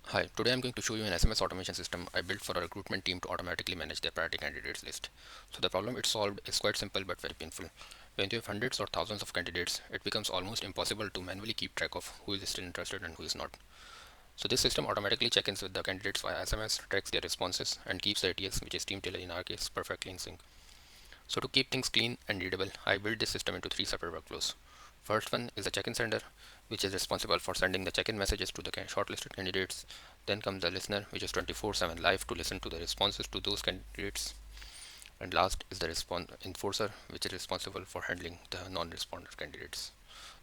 Hi, today I'm going to show you an SMS automation system I built for a recruitment team to automatically manage their priority candidates list. So the problem it solved is quite simple but very painful. When you have hundreds or thousands of candidates, it becomes almost impossible to manually keep track of who is still interested and who is not. So this system automatically check-ins with the candidates via SMS, tracks their responses, and keeps the ATS, which is team tailor in our case, perfectly in sync. So to keep things clean and readable, I built this system into three separate workflows. First one is the check-in sender, which is responsible for sending the check-in messages to the shortlisted candidates. Then comes the listener, which is 24/7 live to listen to the responses to those candidates. And last is the response enforcer, which is responsible for handling the non-responder candidates.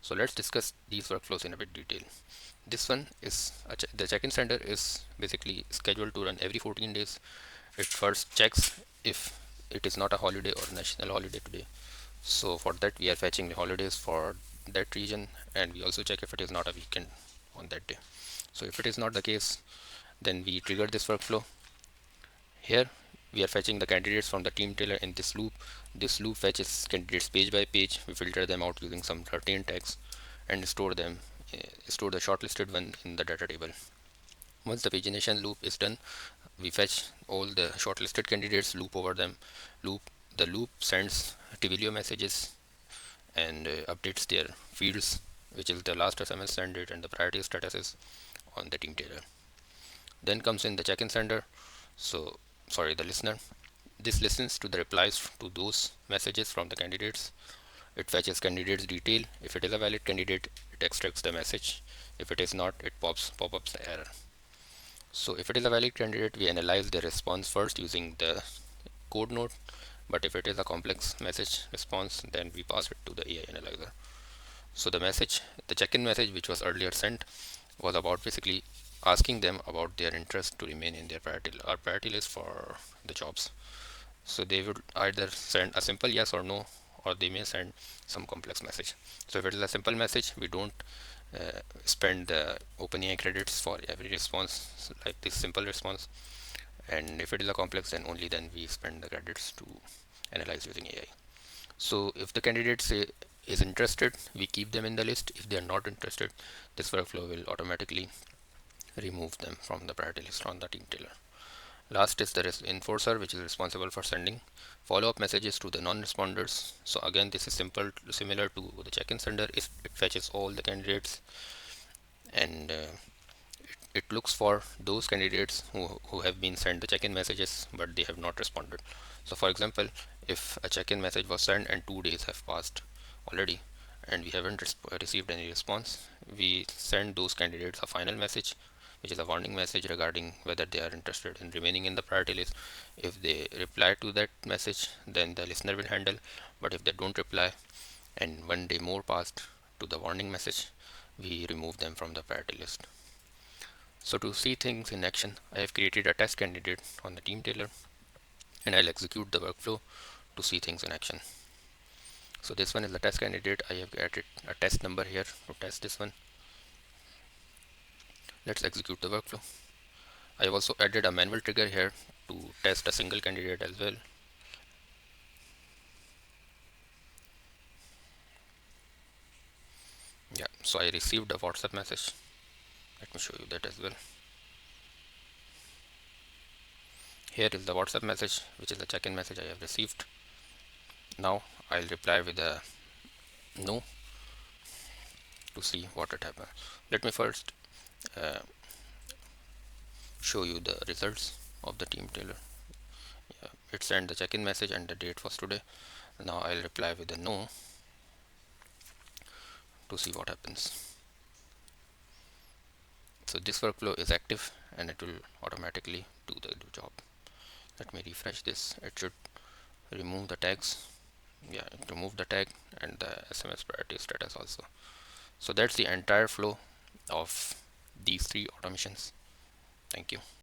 So let's discuss these workflows in a bit detail. This one is the check-in sender is basically scheduled to run every 14 days. It first checks if it is not a holiday or national holiday today. So for that we are fetching the holidays for that region, and we also check if it is not a weekend on that day. So if it is not the case, then we trigger this workflow. Here we are fetching the candidates from the team tailor in this loop. This loop fetches candidates page by page. We filter them out using some certain tags and store the shortlisted one in the data table. Once the pagination loop is done, we fetch all the shortlisted candidates, loop over them. The loop sends Twilio messages and updates their fields, which is the last SMS send date and the priority statuses on the team tailor. Then comes in the check-in sender. The listener. This listens to the replies to those messages from the candidates. It fetches candidate's detail. If it is a valid candidate, it extracts the message. If it is not, it pop-ups the error. So if it is a valid candidate, we analyze the response first using the code node. But if it is a complex message response, then we pass it to the AI analyzer. So the check-in message which was earlier sent was about basically asking them about their interest to remain in their priority list for the jobs. So they would either send a simple yes or no, or they may send some complex message. So if it is a simple message, we don't spend the OpenAI credits for every response like this simple response. And if it is a complex, then only then we spend the credits to analyze using AI. So if the candidate is interested, we keep them in the list. If they are not interested, this workflow will automatically remove them from the priority list on the team tailor. Last is the enforcer, which is responsible for sending follow-up messages to the non-responders. So again, this is similar to the check-in sender. It fetches all the candidates, and it looks for those candidates who have been sent the check-in messages but they have not responded. So for example, if a check-in message was sent and 2 days have passed already and we haven't received any response, we send those candidates a final message, which is a warning message regarding whether they are interested in remaining in the priority list. If they reply to that message, then the listener will handle, but if they don't reply and 1 day more passed to the warning message, we remove them from the priority list. So to see things in action, I have created a test candidate on the team tailor, and I'll execute the workflow to see things in action. So this one is the test candidate. I have added a test number here to test this one. Let's execute the workflow. I have also added a manual trigger here to test a single candidate as well. Yeah, so I received a WhatsApp message. Let me show you that as well. Here is the WhatsApp message, which is the check-in message I have received. Now I'll reply with a no to see what it happens. Let me first uh, show you the results of the team tailor. Yeah, it sent the check-in message and the date was today. Now I'll reply with a no to see what happens. So this workflow is active and it will automatically do the job. Let me refresh this. It should remove the tags. Yeah, it removed the tag and the SMS priority status also. So that's the entire flow of these three automations. Thank you.